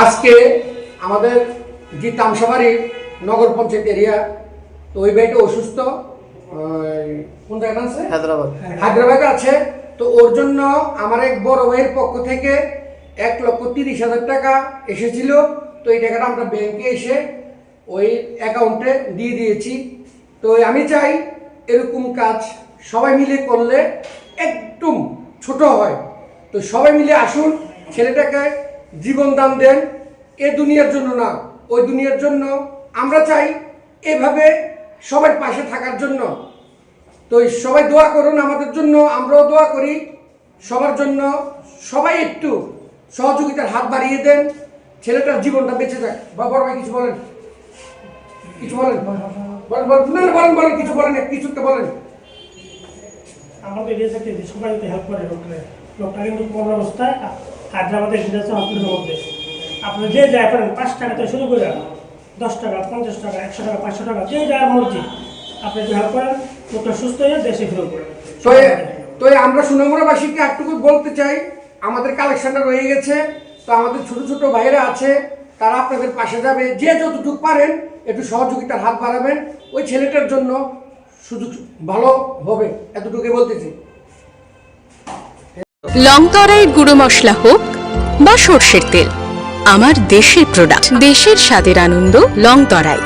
আজকে আমাদের যে তামসাবাড়ির নগর পঞ্চায়েত এরিয়া, তো ওই ভাইটা অসুস্থ, কোন জায়গাটা আছে? হায়দ্রাবাদে আছে। তো ওর জন্য আমার এক বড় ভাইয়ের পক্ষ থেকে 1,30,000 টাকা এসেছিল। তো এই টাকাটা আমরা ব্যাংকে এসে ওই অ্যাকাউন্টে দিয়ে দিয়েছি। তো আমি চাই এরকম কাজ সবাই মিলে করলে একদম ছোট হয়। তো সবাই মিলে আসুন, ছেলেটাকে জীবন দান দেন, এ দুনিয়ার জন্য না, ওই দুনিয়ার জন্য। আমরা চাই এভাবে সবার পাশে থাকার জন্য। তো সবাই দোয়া করুন আমাদের জন্য, আমরাও দোয়া করি সবার জন্য। সবাই একটু সহযোগিতার হাত বাড়িয়ে দেন, ছেলেটার জীবনটা বেঁচে যাক। বা বড় ভাই কিছু বলেন, কিছু বলেন, বলেন কিছু বলেন, কিছু তো বলেন। আমাদের এরিয়া থেকে সবাই যদি হেল্প করে লোকটা কিন্তু কোন অবস্থায় হায়দ্রাবাদের হসপিটালের মধ্যে আপনি যে যায় করেন 5 টাকা থেকে শুরু করে 10 টাকা, 50 টাকা, 100 টাকা, 500 টাকা, যে যার মর্জি আপনি যদি হেল্প করেন, লোকটা সুস্থ হয়ে দেশে ফিরে পড়ে। তো আমরা সুনামুড়াবাসীকে একটুকু বলতে চাই, আমাদের কালেকশনটা রয়ে গেছে। তো আমাদের ছোট ছোট ভাইরা আছে, তারা আপনাদের পাশে যাবে। যে যতটুকু পারেন একটু সহযোগিতার হাত বাড়াবেন, ওই ছেলেটার জন্য সুযোগ ভালো হবে, এতটুকু বলতেছি। লংতরাইয়ের গুঁড়ো মশলা হোক বা সর্ষের তেল, আমার দেশের প্রোডাক্ট, দেশের স্বাদের আনন্দ। লংতরাই।